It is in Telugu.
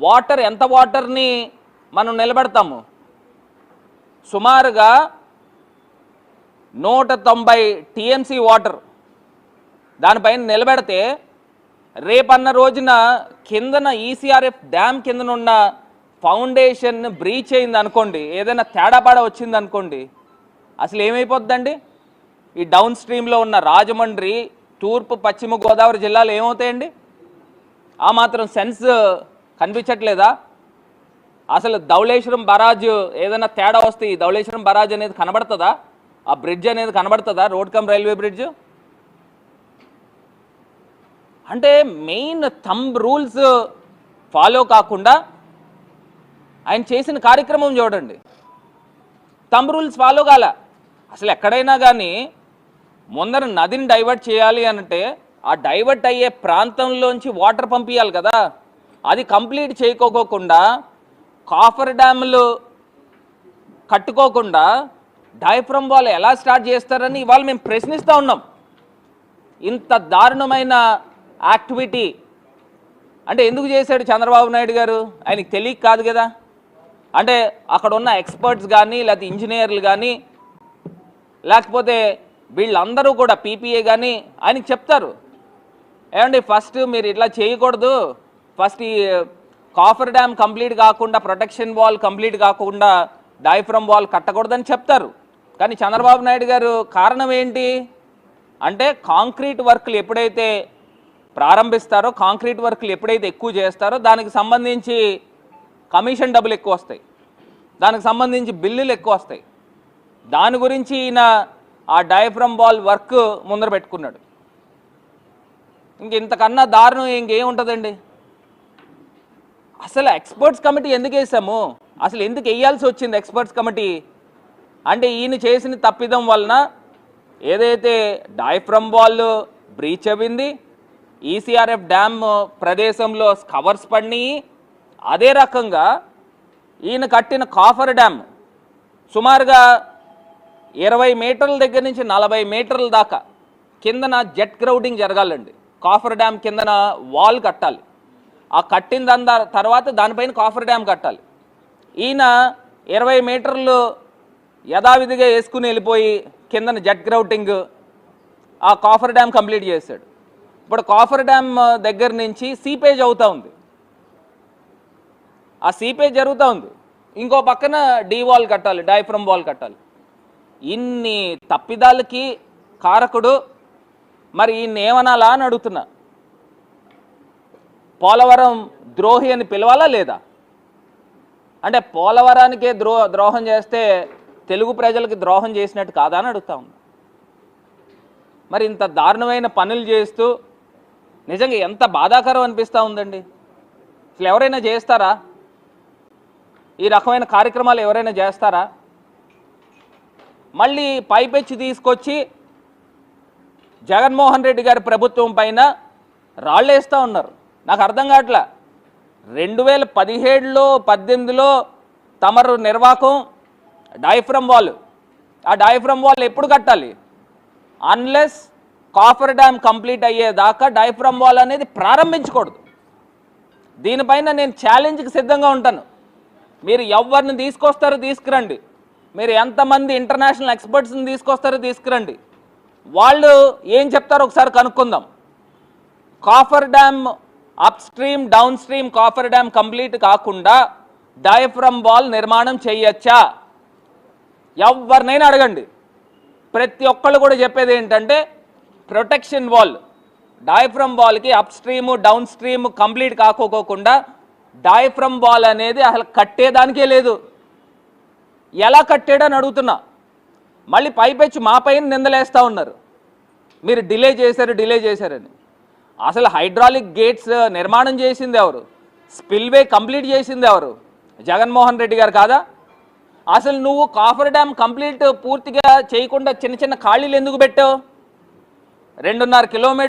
వాటర్ ఎంత వాటర్ని మనం నిలబెడతాము? సుమారుగా 190 టీఎంసీ వాటర్ దానిపైన నిలబెడితే రేపన్న రోజున కిందన ఈసీఆర్ఎఫ్ డ్యామ్ కిందనున్న ఫౌండేషన్ బ్రీచ్ అయింది అనుకోండి, ఏదైనా తేడాపాడ వచ్చింది అనుకోండి, అసలు ఏమైపోద్దండి? ఈ డౌన్ స్ట్రీమ్లో ఉన్న రాజమండ్రి, తూర్పు పశ్చిమ గోదావరి జిల్లాలు ఏమవుతాయండి? ఆ మాత్రం సెన్స్ కనిపించట్లేదా? అసలు ధవళేశ్వరం బరాజ్ ఏదైనా తేడా వస్తే ఈ ధవళేశ్వరం బరాజ్ అనేది కనబడుతుందా? ఆ బ్రిడ్జ్ అనేది కనబడుతుందా? Road come railway bridge. అంటే మెయిన్ థంబ్ రూల్స్ ఫాలో కాకుండా ఆయన చేసిన కార్యక్రమం చూడండి. థంబ్ రూల్స్ ఫాలో కాల. అసలు ఎక్కడైనా కానీ ముందర నదిని డైవర్ట్ చేయాలి అంటే ఆ డైవర్ట్ అయ్యే ప్రాంతంలోంచి వాటర్ పంపించాలి కదా. అది కంప్లీట్ చేయకోకుండా కాఫర్ డ్యాములు కట్టుకోకుండా డయాఫ్రమ్ వాల్ ఎలా స్టార్ట్ చేస్తారని ఇవాళ మేము ప్రశ్నిస్తూ ఉన్నాం. ఇంత దారుణమైన యాక్టివిటీ అంటే ఎందుకు చేశాడు చంద్రబాబు నాయుడు గారు? ఆయనకి తెలియక కాదు కదా. అంటే అక్కడ ఉన్న ఎక్స్పర్ట్స్ కానీ, లేకపోతే ఇంజనీర్లు కానీ, లేకపోతే వీళ్ళందరూ కూడా పీపీఏ కానీ ఆయనకి చెప్తారు, ఏమండి ఫస్ట్ మీరు ఇట్లా చేయకూడదు, ఫస్ట్ ఈ కాఫర్ డ్యామ్ కంప్లీట్ కాకుండా, ప్రొటెక్షన్ వాల్ కంప్లీట్ కాకుండా డయాఫ్రమ్ వాల్ కట్టకూడదని చెప్తారు. కానీ చంద్రబాబు నాయుడు గారు కారణం ఏంటి అంటే కాంక్రీట్ వర్క్లు ఎప్పుడైతే ప్రారంభిస్తారో, కాంక్రీట్ వర్క్లు ఎప్పుడైతే ఎక్కువ చేస్తారో దానికి సంబంధించి కమిషన్ డబ్బులు ఎక్కువ వస్తాయి, దానికి సంబంధించి బిల్లులు ఎక్కువ వస్తాయి. దాని గురించి ఈయన ఆ డయాఫ్రమ్ వాల్ వర్క్ ముందర పెట్టుకున్నాడు. ఇంతకన్నా దారుణం ఇంకేముంటుందండి? అసలు ఎక్స్పర్ట్స్ కమిటీ ఎందుకు వేసాము? అసలు ఎందుకు వేయాల్సి వచ్చింది ఎక్స్పర్ట్స్ కమిటీ అంటే ఈయన చేసిన తప్పిదం వలన ఏదైతే డయాఫ్రమ్ వాల్ బ్రీచ్ అయింది, ఈసీఆర్ఎఫ్ డ్యామ్ ప్రదేశంలో కవర్స్ పడినాయి. అదే రకంగా ఈయన కట్టిన కాఫర్ డ్యామ్ సుమారుగా 20 మీటర్ల దగ్గర నుంచి 40 మీటర్ల దాకా కిందన జెట్ గ్రౌడింగ్ జరగాలండి. కాఫర్ డ్యామ్ కిందన వాల్ కట్టాలి. ఆ కట్టిన దాని తర్వాత దానిపైన కాఫర్ డ్యామ్ కట్టాలి. ఈయన 20 మీటర్లు యథావిధిగా వేసుకుని వెళ్ళిపోయి కిందన జెట్ గ్రౌటింగ్ ఆ కాఫర్ డ్యామ్ కంప్లీట్ చేశాడు. ఇప్పుడు కాఫర్ డ్యామ్ దగ్గర నుంచి సీపేజ్ అవుతూ ఉంది. ఆ సీపేజ్ జరుగుతూ ఉంది. ఇంకో పక్కన డీ వాల్ కట్టాలి, డయాఫ్రమ్ వాల్ కట్టాలి. ఇన్ని తప్పిదాలకి కారకుడు మరి ఈయన ఏమనాలా అని అడుగుతున్నా. పోలవరం ద్రోహి అని పిలవాలా లేదా? అంటే పోలవరానికే ద్రోహం చేస్తే తెలుగు ప్రజలకి ద్రోహం చేసినట్టు కాదా అని అడుగుతా ఉన్నా. మరి ఇంత దారుణమైన పనులు చేస్తూ నిజంగా ఎంత బాధాకరం అనిపిస్తూ ఉందండి. అసలు ఎవరైనా చేస్తారా? ఈ రకమైన కార్యక్రమాలు ఎవరైనా చేస్తారా? మళ్ళీ పైపెచ్చి తీసుకొచ్చి జగన్మోహన్ రెడ్డి గారి ప్రభుత్వం పైన రాళ్ళేస్తూ ఉన్నారు. నాకు అర్థం కావట్లా. 2017లో 18లో తమరు నిర్వాకం డయాఫ్రమ్ వాల్, ఆ డయాఫ్రమ్ వాల్ ఎప్పుడు కట్టాలి? అన్లెస్ కాఫర్ డ్యామ్ కంప్లీట్ అయ్యేదాకా డయాఫ్రమ్ వాల్ అనేది ప్రారంభించకూడదు. దీనిపైన నేను ఛాలెంజ్కి సిద్ధంగా ఉంటాను. మీరు ఎవరిని తీసుకొస్తారో తీసుకురండి, మీరు ఎంతమంది ఇంటర్నేషనల్ ఎక్స్పర్ట్స్ని తీసుకొస్తారో తీసుకురండి, వాళ్ళు ఏం చెప్తారో ఒకసారి కనుక్కుందాం. Coffer dam upstream downstream coffer dam complete కాకుండా డయాఫ్రమ్ వాల్ నిర్మాణం చేయొచ్చా? ఎవరినైనా అడగండి. ప్రతి ఒక్కళ్ళు కూడా చెప్పేది ఏంటంటే ప్రొటెక్షన్ వాల్, డయాఫ్రమ్ వాల్కి upstream downstream complete కాకోకుండా డయాఫ్రమ్ వాల్ అనేది అసలు కట్టేదానికే లేదు. ఎలా కట్టాడని అడుగుతున్నా. మళ్ళీ పైపెచ్చి మా పైన నిందలేస్తూ ఉన్నారు, మీరు డిలే చేశారని. అసలు హైడ్రాలిక్ గేట్స్ నిర్మాణం చేసింది ఎవరు? స్పిల్వే కంప్లీట్ చేసింది ఎవరు? జగన్మోహన్ రెడ్డి గారు కాదా? అసలు నువ్వు కాఫర్ డ్యామ్ కంప్లీట్ పూర్తిగా చేయకుండా చిన్న చిన్న ఖాళీలు ఎందుకు పెట్టావు? 2.5 కిలోమీటర్